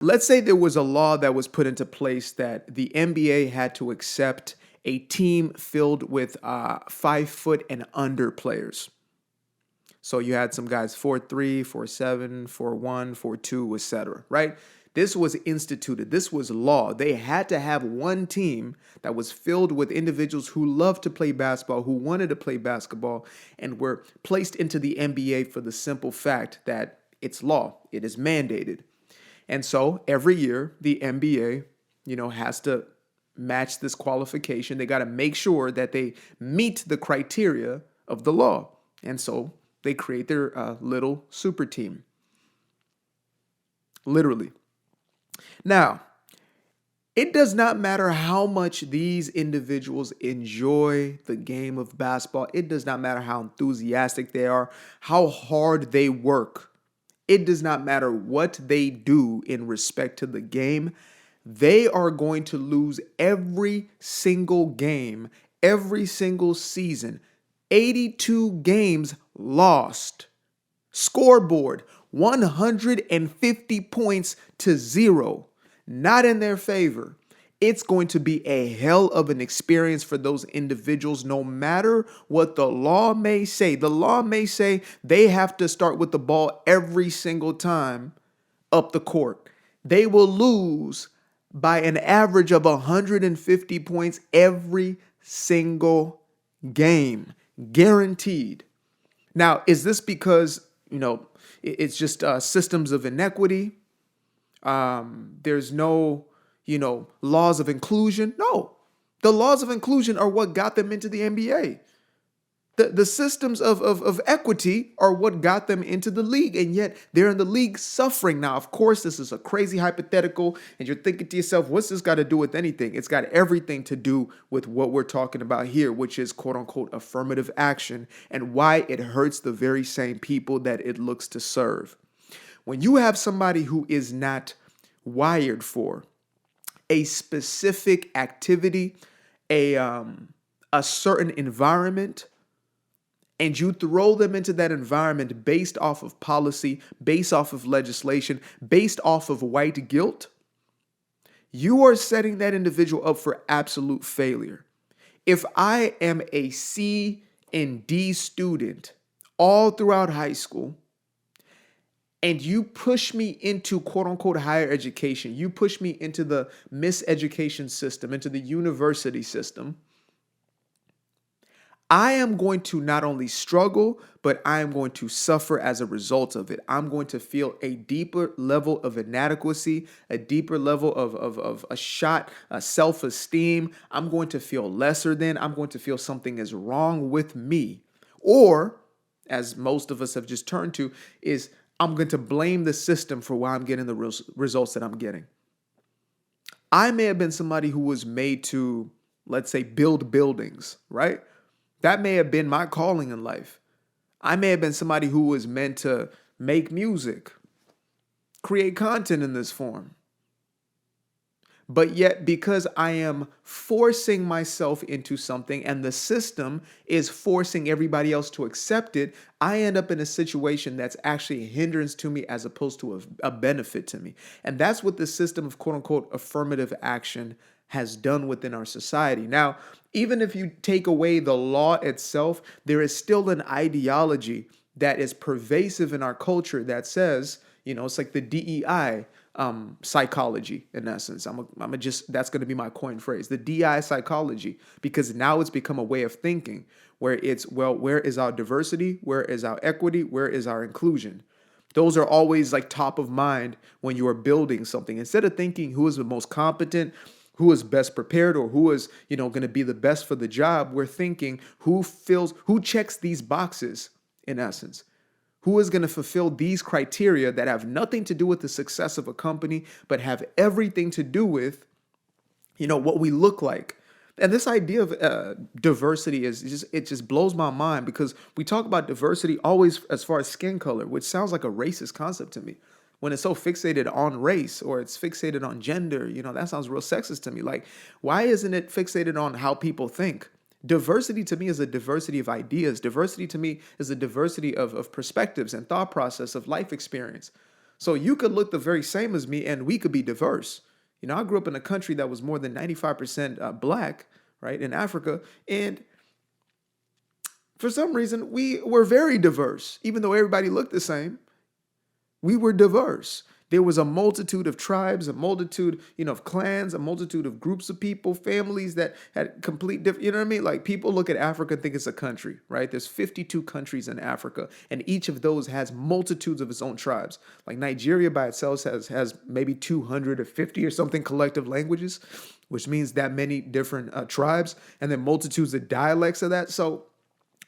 Let's say there was a law that was put into place that the NBA had to accept a team filled with 5 foot and under players. So you had some guys 4'3", 4'7", 4'1", 4'2", etc. Right? This was instituted. This was law. They had to have one team that was filled with individuals who loved to play basketball, who wanted to play basketball, and were placed into the NBA for the simple fact that it's law. It is mandated. And so every year the NBA, has to match this qualification. They got to make sure that they meet the criteria of the law. And so they create their little super team. Literally. Now, it does not matter how much these individuals enjoy the game of basketball. It does not matter how enthusiastic they are, how hard they work. It does not matter what they do in respect to the game. They are going to lose every single game, every single season. 82 games lost. Scoreboard, 150 points to 0. Not in their favor. It's going to be a hell of an experience for those individuals, no matter what the law may say. The law may say they have to start with the ball every single time up the court. They will lose by an average of 150 points every single game. Guaranteed. Now, is this because, it's just systems of inequity? There's no, laws of inclusion. No, the laws of inclusion are what got them into the NBA. The systems of equity are what got them into the league, and yet they're in the league suffering. Now, of course, this is a crazy hypothetical, and you're thinking to yourself, what's this got to do with anything? It's got everything to do with what we're talking about here, which is quote unquote affirmative action, and why it hurts the very same people that it looks to serve. When you have somebody who is not wired for a specific activity, a certain environment, and you throw them into that environment based off of policy, based off of legislation, based off of white guilt, you are setting that individual up for absolute failure. If I am a C and D student all throughout high school, and you push me into quote unquote higher education, you push me into the miseducation system, into the university system, I am going to not only struggle, but I am going to suffer as a result of it. I'm going to feel a deeper level of inadequacy, a deeper level of a shot, self-esteem. I'm going to feel lesser than. I'm going to feel something is wrong with me. Or, as most of us have just turned to, is I'm going to blame the system for why I'm getting the results that I'm getting. I may have been somebody who was made to, let's say, build buildings, right? That may have been my calling in life. I may have been somebody who was meant to make music, create content in this form. But yet, because I am forcing myself into something and the system is forcing everybody else to accept it, I end up in a situation that's actually a hindrance to me as opposed to a benefit to me. And that's what the system of quote unquote affirmative action has done within our society. Now, even if you take away the law itself, there is still an ideology that is pervasive in our culture that says, it's like the DEI psychology in essence. That's going to be my coin phrase, the DEI psychology, because now it's become a way of thinking where it's, well, where is our diversity? Where is our equity? Where is our inclusion? Those are always like top of mind when you are building something. Instead of thinking who is the most competent, who is best prepared, or who is, going to be the best for the job, we're thinking who checks these boxes in essence. Who is going to fulfill these criteria that have nothing to do with the success of a company, but have everything to do with, what we look like. And this idea of diversity it just blows my mind, because we talk about diversity always as far as skin color, which sounds like a racist concept to me. When it's so fixated on race or it's fixated on gender, that sounds real sexist to me. Like, why isn't it fixated on how people think? Diversity to me is a diversity of ideas. Diversity to me is a diversity of perspectives and thought process of life experience. So you could look the very same as me and we could be diverse. I grew up in a country that was more than 95% black, right, in Africa. And for some reason, we were very diverse. Even though everybody looked the same, we were diverse. There was a multitude of tribes, a multitude, of clans, a multitude of groups of people, families that had complete different, you know what I mean? Like people look at Africa and think it's a country, right? There's 52 countries in Africa, and each of those has multitudes of its own tribes. Like Nigeria by itself has maybe 250 or something collective languages, which means that many different tribes, and then multitudes of dialects of that. So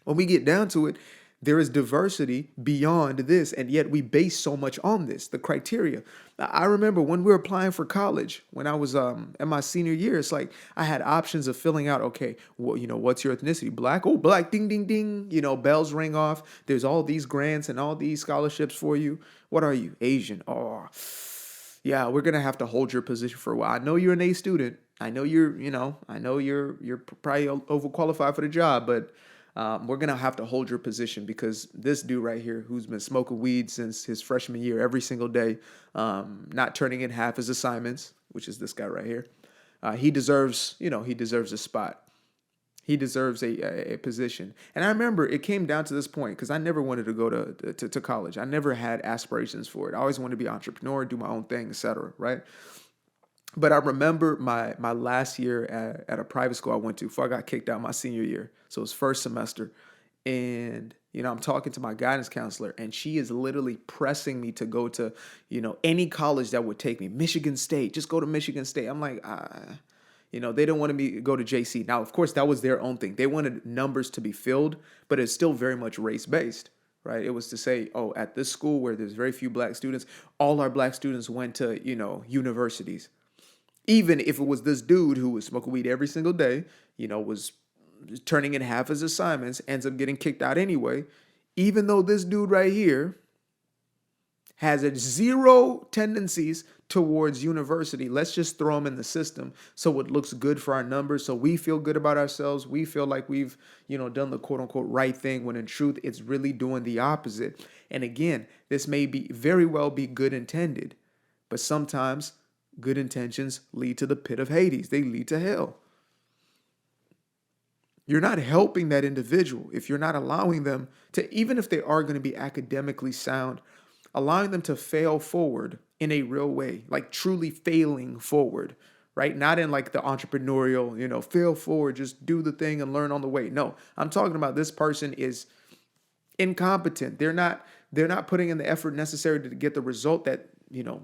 when we get down to it, there is diversity beyond this, and yet we base so much on this, the criteria. I remember when we were applying for college, when I was in my senior year, it's like I had options of filling out, okay, well, what's your ethnicity? Black? Oh, black, ding, ding, ding. Bells ring off. There's all these grants and all these scholarships for you. What are you? Asian. Oh, yeah, we're gonna have to hold your position for a while. I know you're an A student. I know you're probably overqualified for the job, but we're going to have to hold your position because this dude right here who's been smoking weed since his freshman year every single day, not turning in half his assignments, which is this guy right here, he deserves a spot. He deserves a position. And I remember it came down to this point because I never wanted to go to college. I never had aspirations for it. I always wanted to be an entrepreneur, do my own thing, etc. Right? But I remember my last year at a private school I went to before I got kicked out my senior year. So it was first semester. And, I'm talking to my guidance counselor, and she is literally pressing me to go to, any college that would take me. Michigan State, just go to Michigan State. I'm like, they don't want me to go to JC. Now, of course, that was their own thing. They wanted numbers to be filled, but it's still very much race-based. Right. It was to say, oh, at this school where there's very few black students, all our black students went to, universities. Even if it was this dude who was smoking weed every single day, was turning in half his assignments, ends up getting kicked out anyway, even though this dude right here has a zero tendencies towards university, let's just throw him in the system so it looks good for our numbers, so we feel good about ourselves. We feel like we've, done the quote unquote right thing, when in truth, it's really doing the opposite. And again, this may be very well be good intended, but sometimes good intentions lead to the pit of Hades. They lead to hell. You're not helping that individual if you're not allowing them to, even if they are going to be academically sound, allowing them to fail forward in a real way, like truly failing forward, right? Not in like the entrepreneurial, fail forward, just do the thing and learn on the way. No, I'm talking about this person is incompetent. They're not putting in the effort necessary to get the result that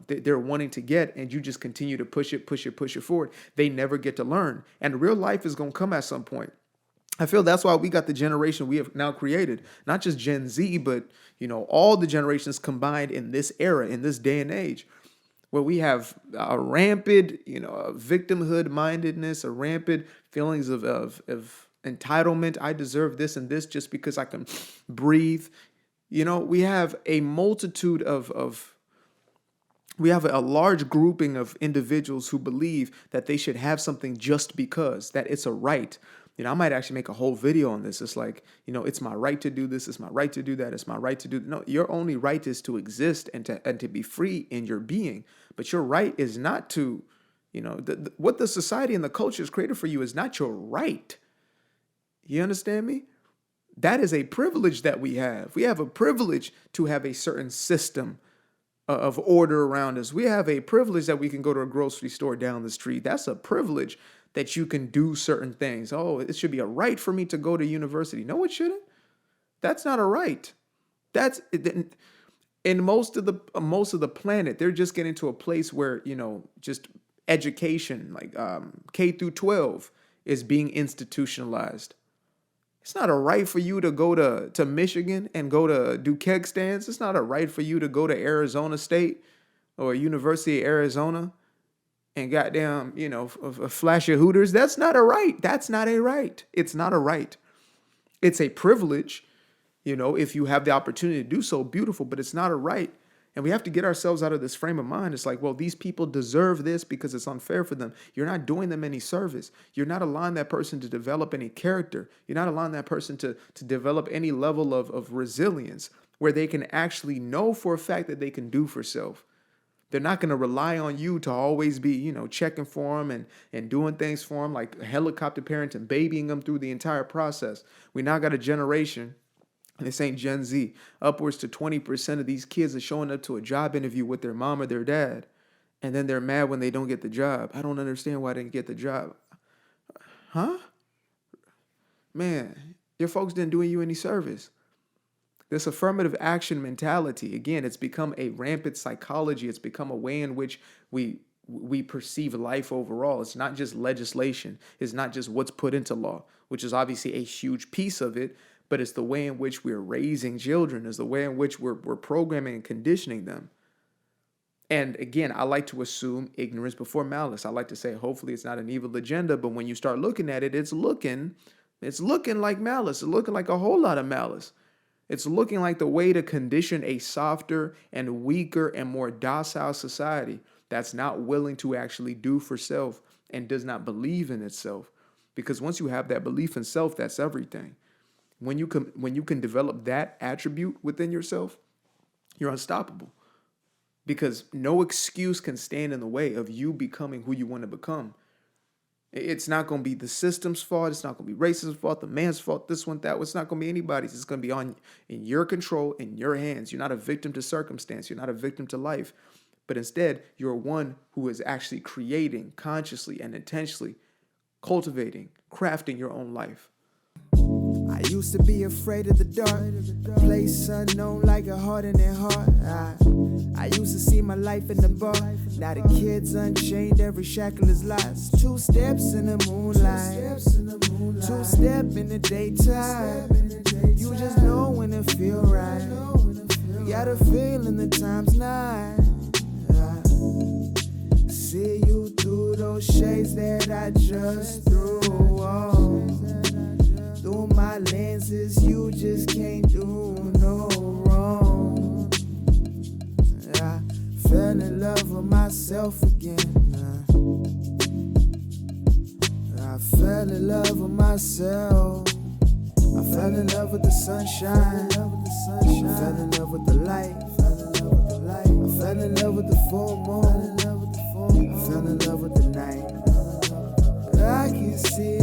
they're wanting to get, and you just continue to push it forward. They never get to learn, and real life is going to come at some point. I feel that's why we got the generation we have now created, not just Gen Z, but all the generations combined in this era, in this day and age, where we have a rampant, victimhood mindedness, a rampant feelings of entitlement. I deserve this and this just because I can breathe. We have a multitude we have a large grouping of individuals who believe that they should have something just because, that it's a right. I might actually make a whole video on this. It's like, it's my right to do this. It's my right to do that. It's my right to do. No, your only right is to exist and to be free in your being. But your right is not to, what the society and the culture has created for you is not your right. You understand me? That is a privilege that we have. We have a privilege to have a certain system of order around us. We have a privilege that we can go to a grocery store down the street. That's a privilege that you can do certain things. Oh, it should be a right for me to go to university. No, it shouldn't. That's not a right. That's in most of the planet. They're just getting to a place where just education, like K through 12, is being institutionalized. It's not a right for you to go to Michigan and go to do keg stands. It's not a right for you to go to Arizona State or University of Arizona and goddamn, flash your Hooters. That's not a right. That's not a right. It's not a right. It's a privilege, if you have the opportunity to do so, beautiful, but it's not a right. And we have to get ourselves out of this frame of mind. It's like, well, these people deserve this because it's unfair for them. You're not doing them any service. You're not allowing that person to develop any character. You're not allowing that person to develop any level of resilience where they can actually know for a fact that they can do for self. They're not going to rely on you to always be, checking for them and doing things for them, like helicopter parents and babying them through the entire process. We now got a generation, and this ain't Gen Z, upwards to 20% of these kids are showing up to a job interview with their mom or their dad, and then they're mad when they don't get the job. I don't understand why they didn't get the job. Huh? Man, your folks didn't do you any service. This affirmative action mentality, again, it's become a rampant psychology. It's become a way in which we perceive life overall. It's not just legislation. It's not just what's put into law, which is obviously a huge piece of it, but it's the way in which we're raising children. It's the way in which we're programming and conditioning them. And again, I like to assume ignorance before malice. I like to say, hopefully it's not an evil agenda, but when you start looking at it, it's looking like malice. It's looking like a whole lot of malice. It's looking like the way to condition a softer and weaker and more docile society that's not willing to actually do for self and does not believe in itself. Because once you have that belief in self, that's everything. When you can develop that attribute within yourself, you're unstoppable. Because no excuse can stand in the way of you becoming who you want to become. It's not going to be the system's fault. It's not going to be racism's fault, the man's fault, this one, that one. It's not going to be anybody's. It's going to be in your control, in your hands. You're not a victim to circumstance. You're not a victim to life. But instead, you're one who is actually creating consciously and intentionally, cultivating, crafting your own life. I used to be afraid of the dark, a place unknown like a heart in their heart. I used to see my life in the bar. Now the kids unchained, every shackle is lost. 2 steps in the moonlight, 2 step in the daytime. You just know when it feel right. You got a feeling the time's not. See you through those shades that I just threw on. Through my lenses, you just can't do no wrong. I fell in love with myself again. I fell in love with myself. I fell in love with the sunshine. I fell in love with the light. I fell in love with the full moon. I fell in love with the night. I can see